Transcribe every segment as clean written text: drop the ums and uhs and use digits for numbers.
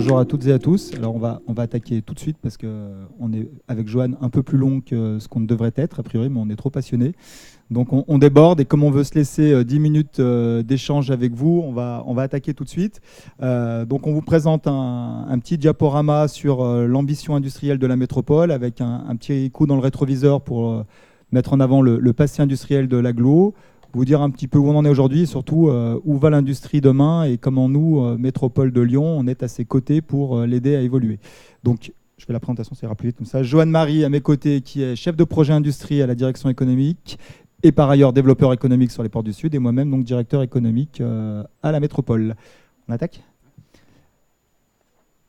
bonjour à toutes et à tous. Alors on va attaquer tout de suite parce qu'on est avec Joanne un peu plus long que ce qu'on devrait être a priori, mais on est trop passionnés. Donc on déborde et comme on veut se laisser 10 minutes d'échange avec vous, on va attaquer tout de suite. Donc on vous présente un petit diaporama sur l'ambition industrielle de la métropole avec un petit coup dans le rétroviseur pour mettre en avant le passé industriel de l'agglo, vous dire un petit peu où on en est aujourd'hui et surtout où va l'industrie demain et comment nous, métropole de Lyon, on est à ses côtés pour l'aider à évoluer. Donc je fais la présentation, ça ira plus vite comme ça. Joanne Marie à mes côtés qui est chef de projet industrie à la direction économique et par ailleurs développeur économique sur les ports du Sud, et moi-même donc directeur économique à la métropole. On attaque ?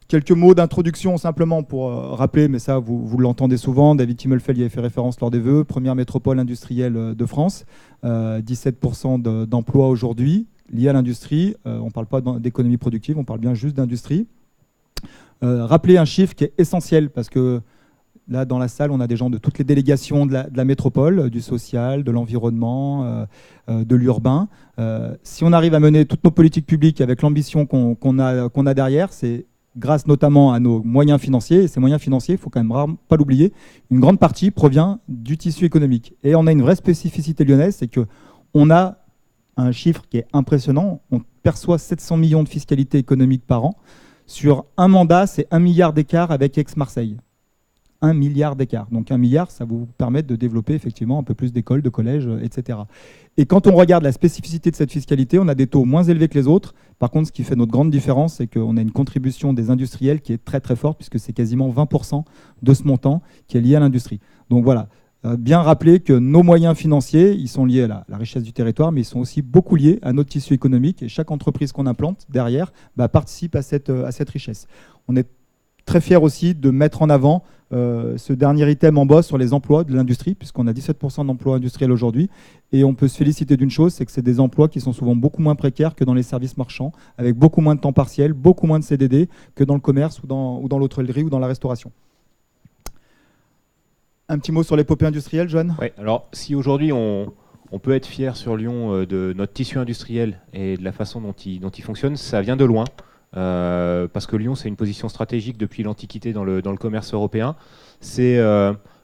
Quelques mots d'introduction simplement pour rappeler, mais ça vous l'entendez souvent, David Timmelfeld y avait fait référence lors des vœux, première métropole industrielle de France, 17% d'emplois aujourd'hui liés à l'industrie, on ne parle pas d'économie productive, on parle bien juste d'industrie. Rappeler un chiffre qui est essentiel parce que là, dans la salle, on a des gens de toutes les délégations de la métropole, du social, de l'environnement, de l'urbain. Si on arrive à mener toutes nos politiques publiques avec l'ambition qu'on a derrière, c'est grâce notamment à nos moyens financiers. Et ces moyens financiers, il ne faut quand même pas l'oublier, une grande partie provient du tissu économique. Et on a une vraie spécificité lyonnaise, c'est qu'on a un chiffre qui est impressionnant. On perçoit 700 millions de fiscalité économique par an. Sur un mandat, c'est 1 milliard d'écart avec Aix-Marseille. 1 milliard d'écart. Donc 1 milliard, ça vous permet de développer effectivement un peu plus d'écoles, de collèges, etc. Et quand on regarde la spécificité de cette fiscalité, on a des taux moins élevés que les autres. Par contre, ce qui fait notre grande différence, c'est qu'on a une contribution des industriels qui est très très forte, puisque c'est quasiment 20% de ce montant qui est lié à l'industrie. Donc voilà, bien rappeler que nos moyens financiers, ils sont liés à la richesse du territoire, mais ils sont aussi beaucoup liés à notre tissu économique. Et chaque entreprise qu'on implante derrière participe à cette richesse. On est très fiers aussi de mettre en avant ce dernier item en bas sur les emplois de l'industrie, puisqu'on a 17% d'emplois industriels aujourd'hui. Et on peut se féliciter d'une chose, c'est que c'est des emplois qui sont souvent beaucoup moins précaires que dans les services marchands, avec beaucoup moins de temps partiel, beaucoup moins de CDD que dans le commerce ou dans l'hôtellerie ou dans la restauration. Un petit mot sur l'épopée industrielle, Joanne ? Oui, alors si aujourd'hui on peut être fier sur Lyon de notre tissu industriel et de la façon dont il fonctionne, ça vient de loin. Parce que Lyon, c'est une position stratégique depuis l'Antiquité dans le commerce européen. C'est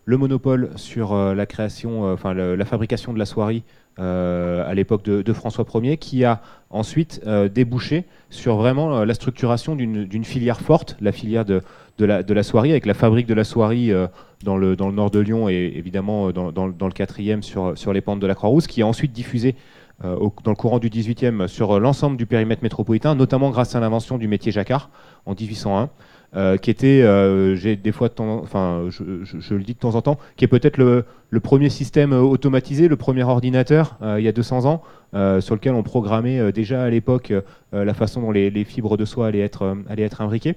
le monopole sur la création, la fabrication de la soierie à l'époque de François Ier, qui a ensuite débouché sur vraiment la structuration d'une filière forte, la filière de la soierie, avec la fabrique de la soierie dans le nord de Lyon et évidemment dans le 4e sur les pentes de la Croix-Rousse, qui a ensuite diffusé dans le courant du 18e sur l'ensemble du périmètre métropolitain, notamment grâce à l'invention du métier jacquard en 1801, qui était, j'ai des fois, je le dis de temps en temps, qui est peut-être le premier système automatisé, le premier ordinateur il y a 200 ans, sur lequel on programmait déjà à l'époque la façon dont les fibres de soie allaient être imbriquées.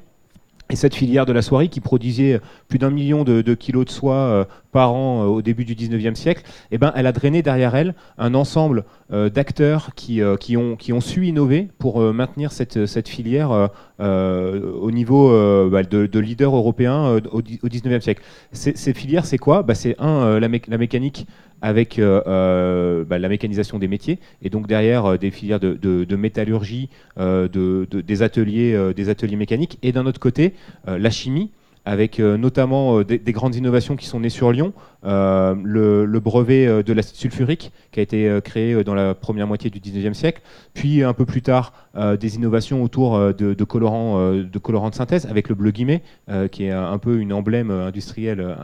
Et cette filière de la soierie qui produisait plus d'1 million de kilos de soie par an au début du 19e siècle, elle a drainé derrière elle un ensemble d'acteurs qui ont su innover pour maintenir cette filière au niveau de leader européen au 19e siècle. Ces filières, c'est quoi ? C'est la mécanique avec la mécanisation des métiers, et donc derrière des filières de métallurgie, des ateliers mécaniques, et d'un autre côté, la chimie, avec notamment des grandes innovations qui sont nées sur Lyon, le brevet de l'acide sulfurique qui a été créé dans la première moitié du 19e siècle, puis un peu plus tard des innovations autour de colorants de synthèse, avec le bleu guimet, qui est un peu une emblème industrielle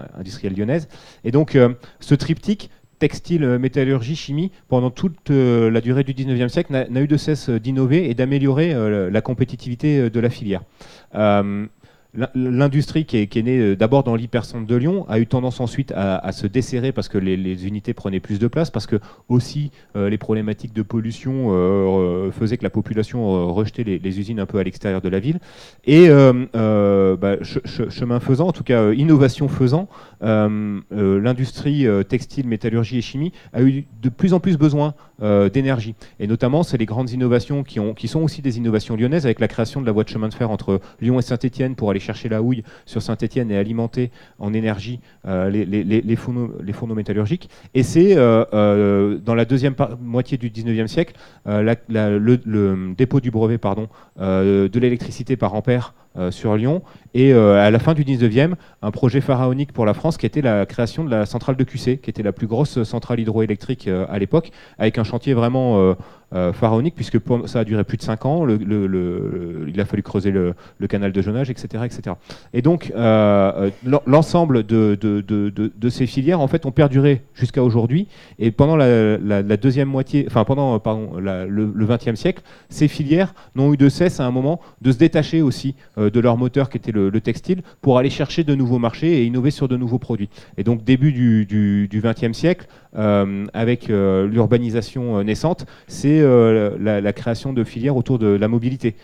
lyonnaise. Et donc ce triptyque, textile, métallurgie, chimie, pendant toute la durée du 19e siècle, n'a eu de cesse d'innover et d'améliorer la compétitivité de la filière. L'industrie qui est née d'abord dans l'hypercentre de Lyon a eu tendance ensuite à se desserrer parce que les unités prenaient plus de place, parce que aussi les problématiques de pollution faisaient que la population rejetait les usines un peu à l'extérieur de la ville. Et chemin faisant, en tout cas innovation faisant, l'industrie textile, métallurgie et chimie a eu de plus en plus besoin d'énergie. Et notamment, c'est les grandes innovations qui sont aussi des innovations lyonnaises, avec la création de la voie de chemin de fer entre Lyon et Saint-Étienne pour aller chercher la houille sur Saint-Étienne et alimenter en énergie les fourneaux métallurgiques. Et c'est dans la deuxième moitié du 19e siècle, le dépôt du brevet de l'électricité par ampère sur Lyon, et à la fin du 19e, un projet pharaonique pour la France qui était la création de la centrale de Cussé, qui était la plus grosse centrale hydroélectrique à l'époque, avec un chantier vraiment pharaonique, puisque ça a duré plus de 5 ans, il a fallu creuser le canal de Jonage, etc. etc. Et donc, l'ensemble de ces filières, en fait, ont perduré jusqu'à aujourd'hui, et pendant la deuxième moitié, enfin, pendant le XXe siècle, ces filières n'ont eu de cesse, à un moment, de se détacher aussi de leur moteur, qui était le textile, pour aller chercher de nouveaux marchés et innover sur de nouveaux produits. Et donc, début du XXe siècle, avec l'urbanisation naissante, c'est la création de filières autour de la mobilité.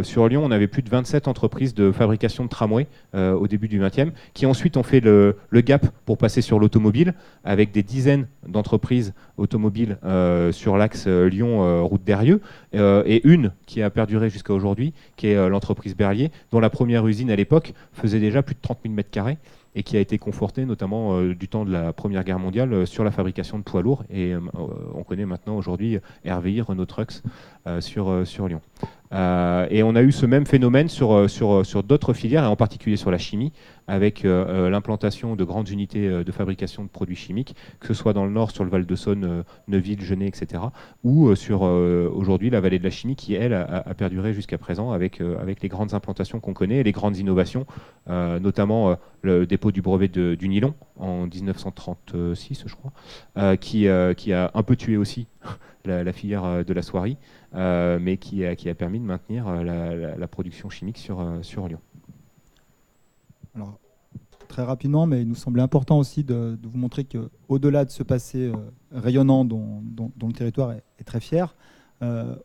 Sur Lyon, on avait plus de 27 entreprises de fabrication de tramways au début du XXe, qui ensuite ont fait le gap pour passer sur l'automobile, avec des dizaines d'entreprises automobiles sur l'axe Lyon-Route d'Eyrieux, et une qui a perduré jusqu'à aujourd'hui, qui est l'entreprise Berlier, dont la première usine à l'époque faisait déjà plus de 30 000 m² et qui a été confortée notamment du temps de la Première Guerre mondiale sur la fabrication de poids lourds. Et on connaît maintenant aujourd'hui RVI, Renault Trucks sur Lyon. Et on a eu ce même phénomène sur d'autres filières, et en particulier sur la chimie, avec l'implantation de grandes unités de fabrication de produits chimiques, que ce soit dans le nord, sur le Val-de-Saône, Neuville, Genêt, etc., ou sur aujourd'hui la vallée de la chimie, qui, elle, a perduré jusqu'à présent avec les grandes implantations qu'on connaît et les grandes innovations, notamment le dépôt du brevet du nylon en 1936, je crois, qui a un peu tué aussi la filière de la soierie, mais qui a permis de maintenir la production chimique sur Lyon. Alors, très rapidement, mais il nous semblait important aussi de vous montrer qu'au-delà de ce passé rayonnant dont le territoire est très fier,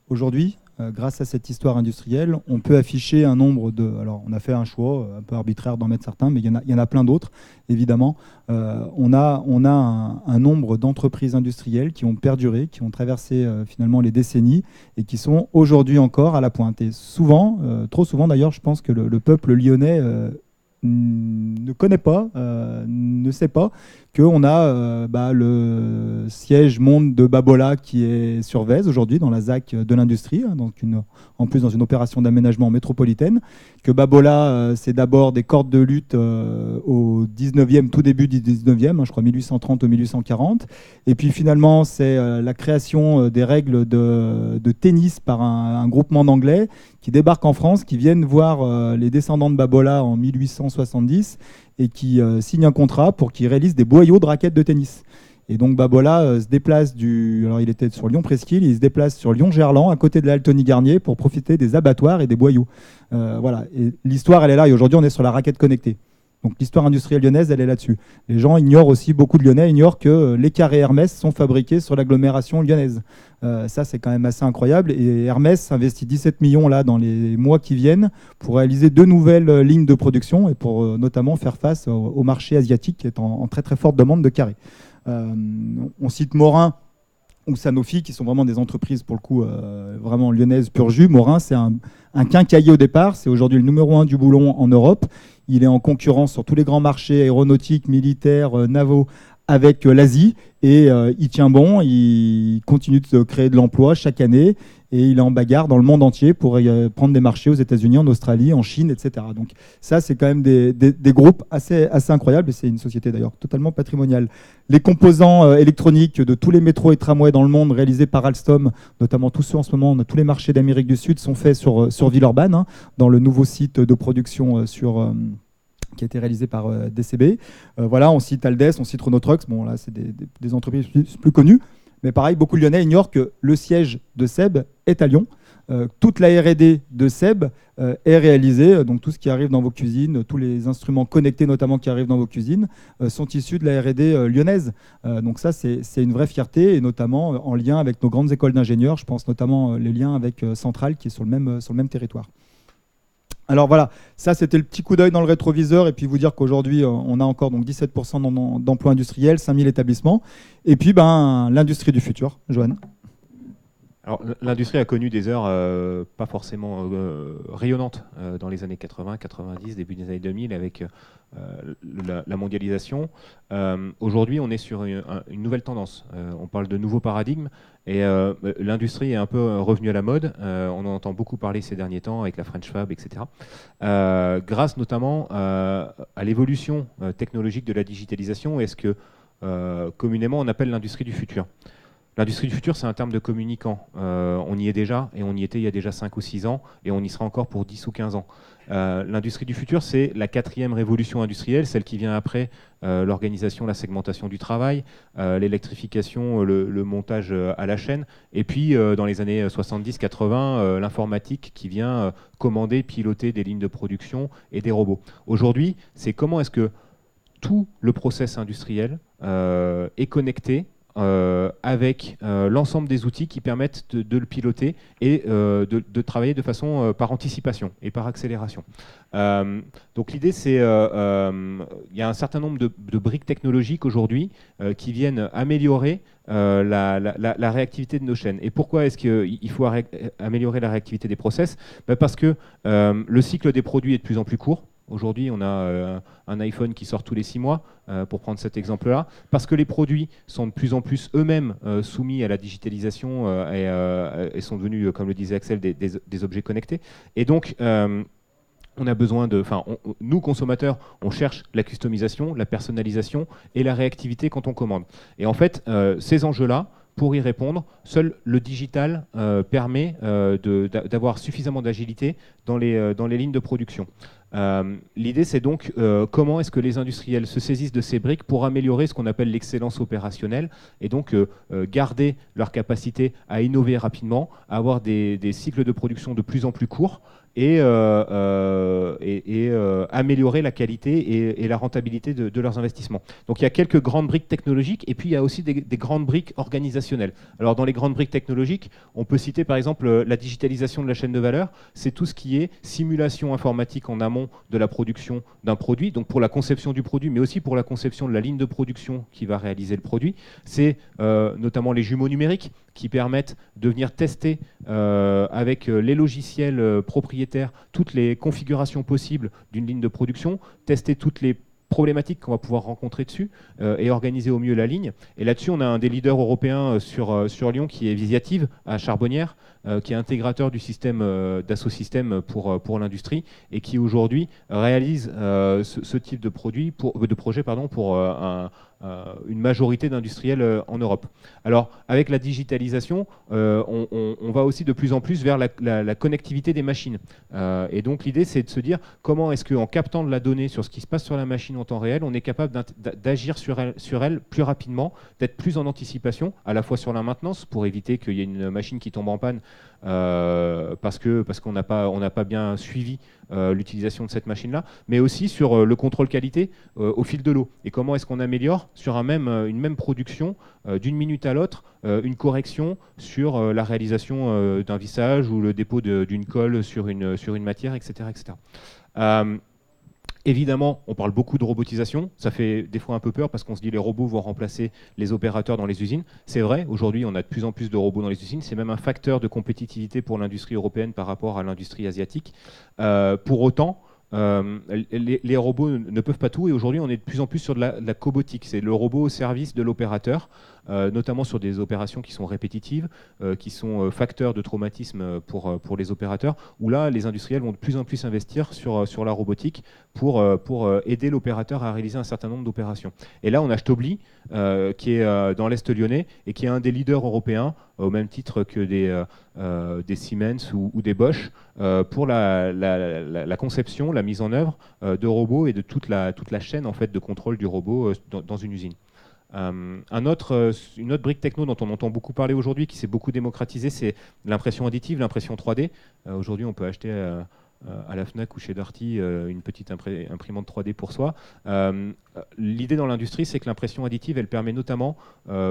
aujourd'hui, grâce à cette histoire industrielle, on peut afficher un nombre de... Alors, on a fait un choix un peu arbitraire d'en mettre certains, mais il y en a plein d'autres, évidemment. On a un nombre d'entreprises industrielles qui ont perduré, qui ont traversé finalement les décennies et qui sont aujourd'hui encore à la pointe. Et souvent, trop souvent d'ailleurs, je pense que le peuple lyonnais ne connaît pas, ne sait pas qu'on a le siège monde de Babola qui est sur Vèze aujourd'hui, dans la ZAC de l'industrie, hein, donc en plus dans une opération d'aménagement métropolitaine, que Babola, c'est d'abord des cordes de lutte au 19e, tout début du 19e, hein, je crois 1830 ou 1840, et puis finalement c'est la création des règles de tennis par un groupement d'Anglais qui débarquent en France, qui viennent voir les descendants de Babola en 1870 et qui signent un contrat pour qu'ils réalisent des boyaux de raquettes de tennis. Et donc Babola se déplace alors il était sur Lyon-Presqu'île, il se déplace sur Lyon-Gerland, à côté de la Altony-Garnier, pour profiter des abattoirs et des boyaux. Voilà. Et l'histoire, elle est là, et aujourd'hui on est sur la raquette connectée. Donc l'histoire industrielle lyonnaise, elle est là-dessus. Les gens ignorent aussi, beaucoup de Lyonnais ignorent que les carrés Hermès sont fabriqués sur l'agglomération lyonnaise. Ça, c'est quand même assez incroyable. Et Hermès investit 17 millions là, dans les mois qui viennent pour réaliser 2 nouvelles lignes de production et pour notamment faire face au marché asiatique qui est en très très forte demande de carrés. On cite Morin ou Sanofi, qui sont vraiment des entreprises, pour le coup, vraiment lyonnaises pur jus. Morin, c'est un quincaillier au départ. C'est aujourd'hui le numéro 1 du boulon en Europe. Il est en concurrence sur tous les grands marchés aéronautiques, militaires, navaux, avec l'Asie. Et il tient bon, il continue de créer de l'emploi chaque année. Et il est en bagarre dans le monde entier pour prendre des marchés aux États-Unis, en Australie, en Chine, etc. Donc ça, c'est quand même des groupes assez incroyables. Et c'est une société d'ailleurs totalement patrimoniale. Les composants électroniques de tous les métros et tramways dans le monde réalisés par Alstom, notamment tous ceux en ce moment, tous les marchés d'Amérique du Sud sont faits sur Villeurbanne, hein, dans le nouveau site de production qui a été réalisé par DCB. Voilà, on cite Aldès, on cite Renault Trucks. Bon, là, c'est des entreprises plus connues. Mais pareil, beaucoup de Lyonnais ignorent que le siège de SEB est à Lyon. Toute la R&D de SEB est réalisée. Donc tout ce qui arrive dans vos cuisines, tous les instruments connectés notamment qui arrivent dans vos cuisines, sont issus de la R&D lyonnaise. Donc ça, c'est une vraie fierté, et notamment en lien avec nos grandes écoles d'ingénieurs. Je pense notamment les liens avec Centrale, qui est sur le même territoire. Alors voilà, ça c'était le petit coup d'œil dans le rétroviseur, et puis vous dire qu'aujourd'hui on a encore donc 17% d'emplois industriels, 5000 établissements, et puis l'industrie du futur. Joanne. Alors, l'industrie a connu des heures pas forcément rayonnantes dans les années 80, 90, début des années 2000 avec la mondialisation. Aujourd'hui, on est sur une nouvelle tendance. On parle de nouveaux paradigmes et l'industrie est un peu revenue à la mode. On en entend beaucoup parler ces derniers temps avec la French Fab, etc. Grâce notamment à l'évolution technologique de la digitalisation et ce que communément on appelle l'industrie du futur. L'industrie du futur, c'est un terme de communicant. On y est déjà, et on y était il y a déjà 5 ou 6 ans, et on y sera encore pour 10 ou 15 ans. L'industrie du futur, c'est la 4e révolution industrielle, celle qui vient après l'organisation, la segmentation du travail, l'électrification, le montage à la chaîne, et puis dans les années 70-80, l'informatique qui vient commander, piloter des lignes de production et des robots. Aujourd'hui, c'est comment est-ce que tout le process industriel est connecté avec l'ensemble des outils qui permettent de le piloter et de travailler de façon par anticipation et par accélération. Donc l'idée, c'est il y a un certain nombre de briques technologiques aujourd'hui qui viennent améliorer la réactivité de nos chaînes. Et pourquoi est-ce qu'il faut améliorer la réactivité des process? Parce que le cycle des produits est de plus en plus court. Aujourd'hui, on a un iPhone qui sort tous les 6 mois, pour prendre cet exemple-là, parce que les produits sont de plus en plus eux-mêmes soumis à la digitalisation et sont devenus, comme le disait Axel, des objets connectés. Et donc, on a besoin de, nous consommateurs, on cherche la customisation, la personnalisation et la réactivité quand on commande. Et en fait, ces enjeux-là, pour y répondre, seul le digital permet d'avoir suffisamment d'agilité dans les lignes de production. L'idée, c'est donc comment est-ce que les industriels se saisissent de ces briques pour améliorer ce qu'on appelle l'excellence opérationnelle et donc garder leur capacité à innover rapidement, à avoir des cycles de production de plus en plus courts et améliorer la qualité et la rentabilité de leurs investissements. Donc il y a quelques grandes briques technologiques et puis il y a aussi des grandes briques organisationnelles. Alors dans les grandes briques technologiques, on peut citer par exemple la digitalisation de la chaîne de valeur. C'est tout ce qui est simulation informatique en amont de la production d'un produit, donc pour la conception du produit, mais aussi pour la conception de la ligne de production qui va réaliser le produit. C'est notamment les jumeaux numériques qui permettent de venir tester avec les logiciels propriétaires toutes les configurations possibles d'une ligne de production, tester toutes les problématiques qu'on va pouvoir rencontrer dessus et organiser au mieux la ligne. Et là-dessus, on a un des leaders européens sur Lyon qui est Visiative à Charbonnières, qui est intégrateur du système Dassault Systèmes pour l'industrie et qui aujourd'hui réalise ce type de projet pour une majorité d'industriels en Europe. Alors, avec la digitalisation, on va aussi de plus en plus vers la connectivité des machines. Et donc, l'idée, c'est de se dire comment est-ce qu'en captant de la donnée sur ce qui se passe sur la machine en temps réel, on est capable d'agir sur elle plus rapidement, d'être plus en anticipation, à la fois sur la maintenance, pour éviter qu'il y ait une machine qui tombe en panne parce qu'on n'a pas bien suivi l'utilisation de cette machine-là, mais aussi sur le contrôle qualité au fil de l'eau. Et comment est-ce qu'on améliore sur une même production, d'une minute à l'autre, une correction sur la réalisation d'un vissage ou le dépôt d'une colle sur une matière, etc. etc. Évidemment, on parle beaucoup de robotisation. Ça fait des fois un peu peur parce qu'on se dit les robots vont remplacer les opérateurs dans les usines. C'est vrai, aujourd'hui, on a de plus en plus de robots dans les usines. C'est même un facteur de compétitivité pour l'industrie européenne par rapport à l'industrie asiatique. Pour autant, les robots ne peuvent pas tout et aujourd'hui on est de plus en plus sur de la cobotique, c'est le robot au service de l'opérateur, notamment sur des opérations qui sont répétitives, qui sont facteurs de traumatisme pour les opérateurs, où là les industriels vont de plus en plus investir sur la robotique pour aider l'opérateur à réaliser un certain nombre d'opérations. Et là on a Stobli qui est dans l'Est lyonnais et qui est un des leaders européens au même titre que des Siemens ou des Bosch pour la conception, la mise en œuvre de robots et de toute la chaîne en fait, de contrôle du robot dans une usine. Une autre brique techno dont on entend beaucoup parler aujourd'hui, qui s'est beaucoup démocratisée, c'est l'impression additive, l'impression 3D. Aujourd'hui, on peut acheter à la Fnac ou chez Darty une petite imprimante 3D pour soi. L'idée dans l'industrie, c'est que l'impression additive, elle permet notamment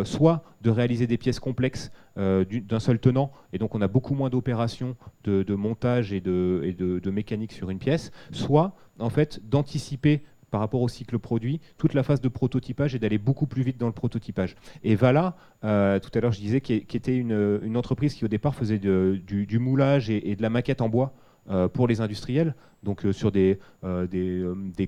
soit de réaliser des pièces complexes d'un seul tenant, et donc on a beaucoup moins d'opérations de montage et de mécanique sur une pièce, soit en fait d'anticiper par rapport au cycle produit, toute la phase de prototypage et d'aller beaucoup plus vite dans le prototypage. Et Vala, tout à l'heure je disais, qui était une entreprise qui au départ faisait du moulage et de la maquette en bois pour les industriels, donc sur des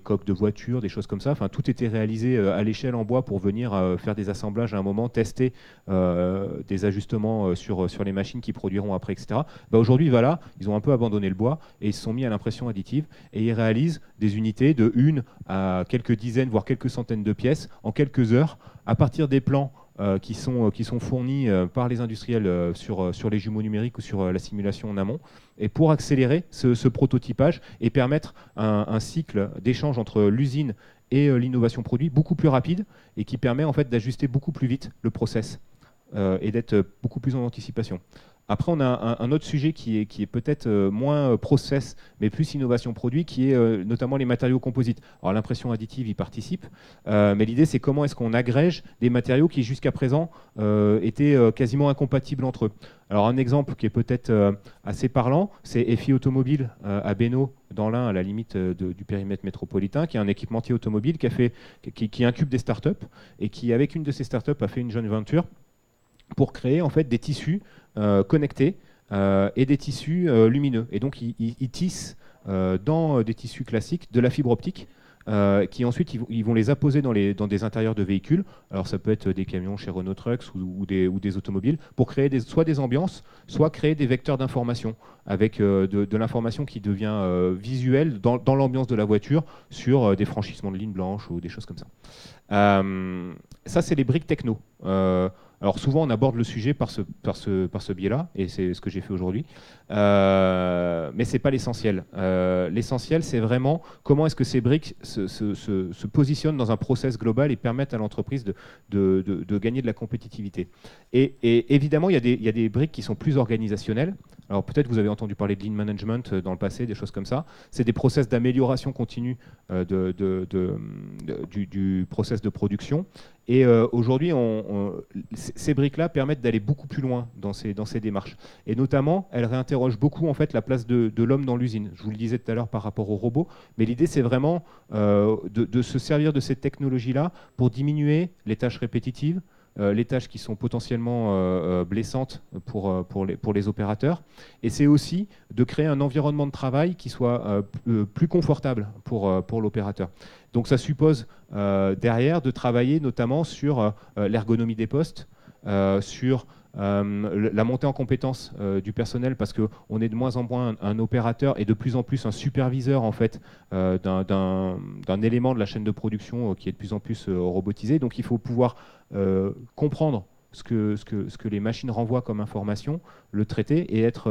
coques de voitures, des choses comme ça. Enfin, tout était réalisé à l'échelle en bois pour venir faire des assemblages à un moment, tester des ajustements sur les machines qui produiront après, etc. Aujourd'hui, voilà, ils ont un peu abandonné le bois et ils se sont mis à l'impression additive et ils réalisent des unités de 1 à quelques dizaines, voire quelques centaines de pièces en quelques heures à partir des plans qui sont fournis par les industriels sur les jumeaux numériques ou sur la simulation en amont, et pour accélérer ce prototypage et permettre un cycle d'échange entre l'usine et l'innovation produit beaucoup plus rapide et qui permet en fait d'ajuster beaucoup plus vite le process et d'être beaucoup plus en anticipation. Après, on a un autre sujet qui est peut-être moins process, mais plus innovation produit, qui est notamment les matériaux composites. Alors l'impression additive y participe, mais l'idée c'est comment est-ce qu'on agrège des matériaux qui jusqu'à présent étaient quasiment incompatibles entre eux. Alors un exemple qui est peut-être assez parlant, c'est EFI Automobile à Bénaud, dans l'Ain, à la limite du périmètre métropolitain, qui est un équipementier automobile qui incube des startups et qui, avec une de ces startups, a fait une joint venture pour créer en fait des tissus connectés et des tissus lumineux. Et donc ils tissent dans des tissus classiques de la fibre optique qui ensuite ils vont les apposer dans des intérieurs de véhicules. Alors ça peut être des camions chez Renault Trucks ou des automobiles pour créer soit des ambiances, soit créer des vecteurs d'information avec de l'information qui devient visuelle dans l'ambiance de la voiture sur des franchissements de lignes blanches ou des choses comme ça. Ça c'est les briques techno. Alors souvent on aborde le sujet par ce biais-là, et c'est ce que j'ai fait aujourd'hui, mais ce n'est pas l'essentiel. L'essentiel c'est vraiment comment est-ce que ces briques se positionnent dans un process global et permettent à l'entreprise de gagner de la compétitivité. Et évidemment il y a des briques qui sont plus organisationnelles. Alors peut-être vous avez entendu parler de lean management dans le passé, des choses comme ça. C'est des process d'amélioration continue du process de production. Et aujourd'hui, ces briques-là permettent d'aller beaucoup plus loin dans ces démarches. Et notamment, elles réinterrogent beaucoup en fait, la place de l'homme dans l'usine. Je vous le disais tout à l'heure par rapport aux robots, mais l'idée, c'est vraiment de se servir de cette technologie-là pour diminuer les tâches répétitives, les tâches qui sont potentiellement blessantes pour les opérateurs. Et c'est aussi de créer un environnement de travail qui soit plus confortable pour l'opérateur. Donc ça suppose derrière de travailler notamment sur l'ergonomie des postes, sur la montée en compétences du personnel, parce qu'on est de moins en moins un opérateur et de plus en plus un superviseur en fait, d'un élément de la chaîne de production qui est de plus en plus robotisé. Donc il faut pouvoir comprendre ce que les machines renvoient comme information, le traiter et être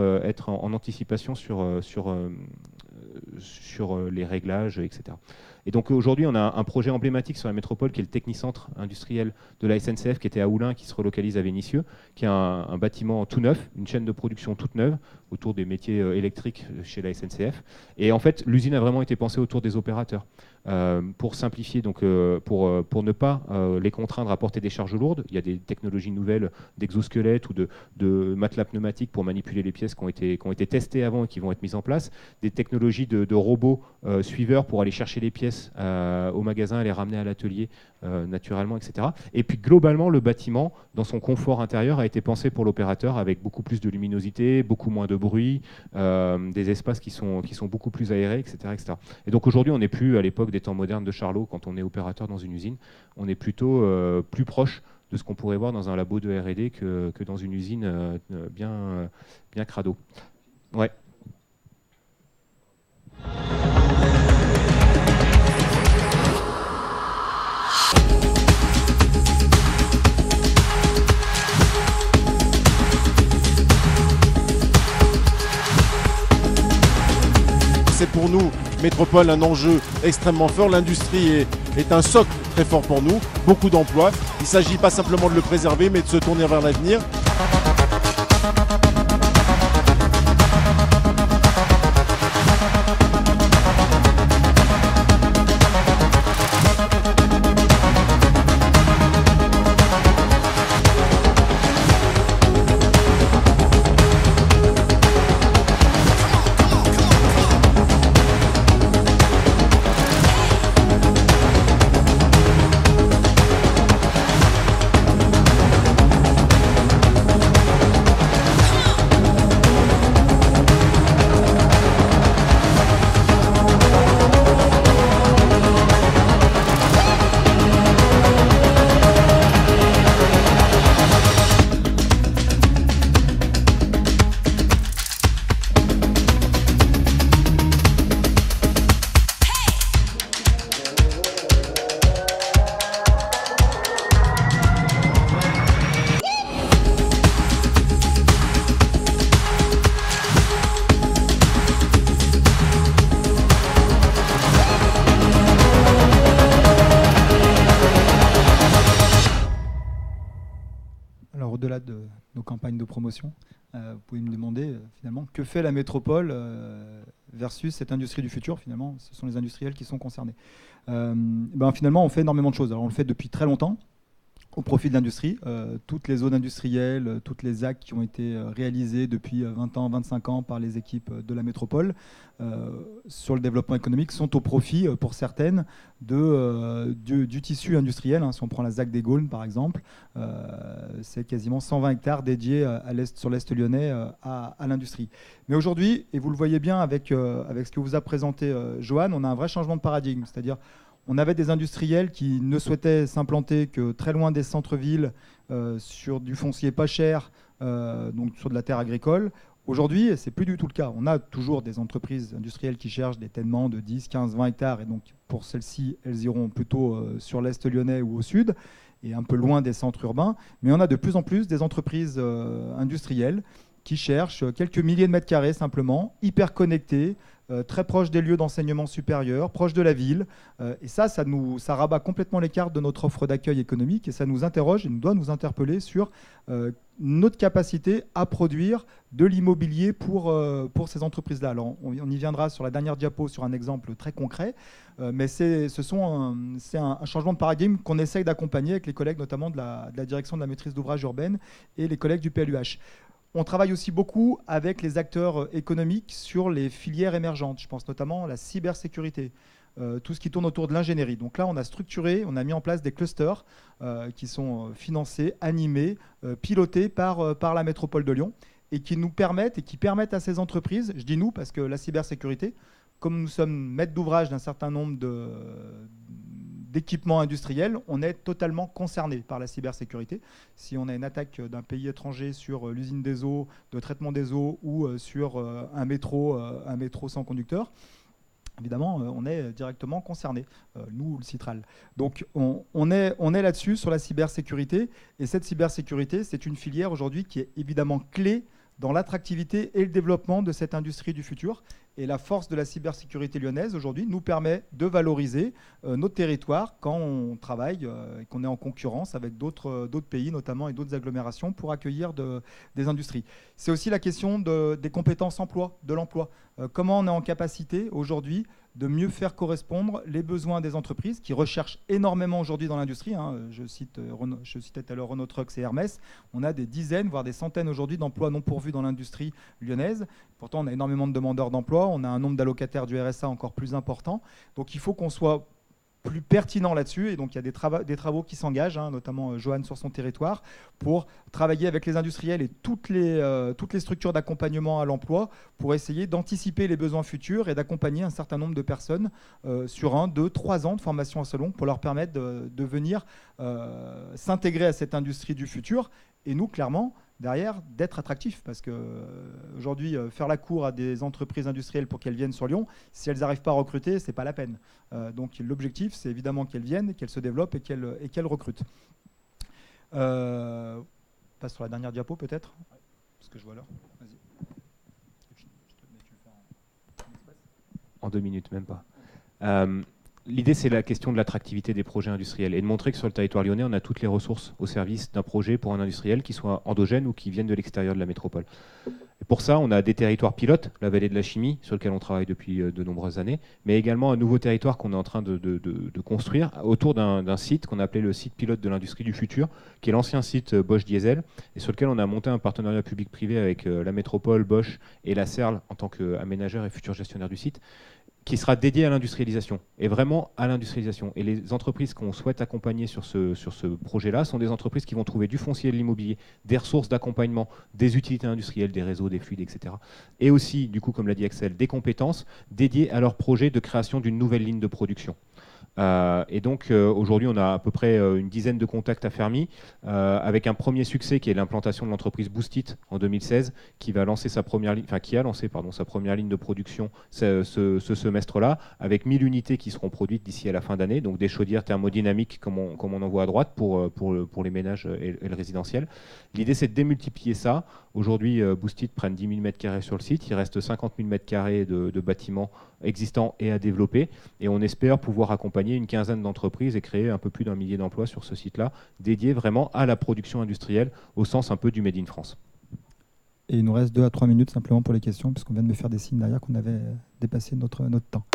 en anticipation sur les réglages, etc. Et donc aujourd'hui, on a un projet emblématique sur la métropole qui est le Technicentre industriel de la SNCF qui était à Oulin, qui se relocalise à Vénissieux, qui est un bâtiment tout neuf, une chaîne de production toute neuve autour des métiers électriques chez la SNCF. Et en fait, l'usine a vraiment été pensée autour des opérateurs pour simplifier, donc pour ne pas les contraindre à porter des charges lourdes. Il y a des technologies nouvelles d'exosquelettes ou de matelas pneumatiques pour manipuler les pièces qui ont été testées avant et qui vont être mises en place. Des technologies de robots suiveurs pour aller chercher les pièces au magasin, les ramener à l'atelier naturellement, etc. Et puis globalement, le bâtiment, dans son confort intérieur, a été pensé pour l'opérateur avec beaucoup plus de luminosité, beaucoup moins de bruit, des espaces qui sont beaucoup plus aérés, etc. etc. Et donc aujourd'hui, on n'est plus à l'époque des temps modernes de Charlot quand on est opérateur dans une usine. On est plutôt plus proche de ce qu'on pourrait voir dans un labo de R&D que dans une usine bien crado. Ouais. C'est pour nous, Métropole, un enjeu extrêmement fort. L'industrie est un socle très fort pour nous, beaucoup d'emplois. Il ne s'agit pas simplement de le préserver, mais de se tourner vers l'avenir. Alors au-delà de nos campagnes de promotion, vous pouvez me demander finalement que fait la métropole versus cette industrie du futur. Finalement, ce sont les industriels qui sont concernés. Finalement, on fait énormément de choses. Alors on le fait depuis très longtemps, au profit de l'industrie. Toutes les zones industrielles, toutes les actes qui ont été réalisés depuis 20 ans, 25 ans par les équipes de la métropole sur le développement économique sont au profit, pour certaines, du tissu industriel. Si on prend la ZAC des Gaules, par exemple, c'est quasiment 120 hectares dédiés sur l'Est lyonnais à l'industrie. Mais aujourd'hui, et vous le voyez bien avec ce que vous a présenté Johan, on a un vrai changement de paradigme. C'est-à-dire on avait des industriels qui ne souhaitaient s'implanter que très loin des centres-villes, sur du foncier pas cher, donc sur de la terre agricole. Aujourd'hui, ce n'est plus du tout le cas. On a toujours des entreprises industrielles qui cherchent des tènements de 10, 15, 20 hectares. Et donc, pour celles-ci, elles iront plutôt sur l'Est lyonnais ou au Sud, et un peu loin des centres urbains. Mais on a de plus en plus des entreprises industrielles qui cherchent quelques milliers de mètres carrés simplement, hyper connectés, très proches des lieux d'enseignement supérieur, proches de la ville. Et ça rabat complètement les cartes de notre offre d'accueil économique, et ça nous interroge et nous doit nous interpeller sur notre capacité à produire de l'immobilier pour ces entreprises-là. Alors, on y viendra sur la dernière diapo sur un exemple très concret, mais c'est un changement de paradigme qu'on essaye d'accompagner avec les collègues notamment de la direction de la maîtrise d'ouvrage urbaine et les collègues du PLUH. On travaille aussi beaucoup avec les acteurs économiques sur les filières émergentes. Je pense notamment à la cybersécurité, tout ce qui tourne autour de l'ingénierie. Donc là, on a structuré, on a mis en place des clusters qui sont financés, animés, pilotés par la métropole de Lyon et qui permettent à ces entreprises, je dis nous parce que la cybersécurité, comme nous sommes maîtres d'ouvrage d'un certain nombre d'équipements industriels, on est totalement concerné par la cybersécurité. Si on a une attaque d'un pays étranger sur l'usine des eaux, de traitement des eaux ou sur un métro sans conducteur, évidemment, on est directement concerné, nous, le Citral. Donc, on est là-dessus, sur la cybersécurité. Et cette cybersécurité, c'est une filière aujourd'hui qui est évidemment clé dans l'attractivité et le développement de cette industrie du futur. Et la force de la cybersécurité lyonnaise, aujourd'hui, nous permet de valoriser notre territoire quand on travaille et qu'on est en concurrence avec d'autres pays, notamment, et d'autres agglomérations pour accueillir des industries. C'est aussi la question des compétences emploi, de l'emploi. Comment on est en capacité, aujourd'hui, de mieux faire correspondre les besoins des entreprises qui recherchent énormément aujourd'hui dans l'industrie. Je citais tout à l'heure Renault Trucks et Hermès. On a des dizaines, voire des centaines aujourd'hui d'emplois non pourvus dans l'industrie lyonnaise. Pourtant, on a énormément de demandeurs d'emploi. On a un nombre d'allocataires du RSA encore plus important. Donc, il faut qu'on soit plus pertinent là-dessus. Et donc, il y a des travaux qui s'engagent, notamment Johan sur son territoire, pour travailler avec les industriels et toutes les structures d'accompagnement à l'emploi pour essayer d'anticiper les besoins futurs et d'accompagner un certain nombre de personnes sur 1, 2, 3 ans de formation à Solon pour leur permettre de venir s'intégrer à cette industrie du futur. Et nous, clairement, derrière, d'être attractifs. Parce qu'aujourd'hui, faire la cour à des entreprises industrielles pour qu'elles viennent sur Lyon, si elles n'arrivent pas à recruter, ce n'est pas la peine. Donc l'objectif, c'est évidemment qu'elles viennent, qu'elles se développent et qu'elles recrutent. On passe sur la dernière diapo peut-être, parce que je vois l'heure. Vas-y. En 2 minutes, même pas. L'idée, c'est la question de l'attractivité des projets industriels et de montrer que sur le territoire lyonnais, on a toutes les ressources au service d'un projet pour un industriel qui soit endogène ou qui vienne de l'extérieur de la métropole. Et pour ça, on a des territoires pilotes, la vallée de la chimie, sur lequel on travaille depuis de nombreuses années, mais également un nouveau territoire qu'on est en train de construire autour d'un site qu'on a appelé le site pilote de l'industrie du futur, qui est l'ancien site Bosch Diesel, et sur lequel on a monté un partenariat public-privé avec la métropole, Bosch et la CERL en tant qu'aménageur et futur gestionnaire du site, qui sera dédié à l'industrialisation, et vraiment à l'industrialisation. Et les entreprises qu'on souhaite accompagner sur ce projet-là sont des entreprises qui vont trouver du foncier, de l'immobilier, des ressources d'accompagnement, des utilités industrielles, des réseaux, des fluides, etc. Et aussi, du coup, comme l'a dit Axel, des compétences dédiées à leur projet de création d'une nouvelle ligne de production. Et donc aujourd'hui on a à peu près une dizaine de contacts à Fermi avec un premier succès qui est l'implantation de l'entreprise Boostit en 2016 qui a lancé sa première ligne de production ce semestre-là avec 1000 unités qui seront produites d'ici à la fin d'année, donc des chaudières thermodynamiques comme on en voit à droite pour les ménages et le résidentiel. L'idée c'est de démultiplier ça. Aujourd'hui Boostit prennent 10 000 m² sur le site, il reste 50 000 m² de bâtiments existants et à développer. Et on espère pouvoir accompagner une quinzaine d'entreprises et créer un peu plus d'1 millier d'emplois sur ce site-là, dédié vraiment à la production industrielle, au sens un peu du Made in France. Et il nous reste 2 à 3 minutes simplement pour les questions, puisqu'on vient de me faire des signes derrière qu'on avait dépassé notre temps.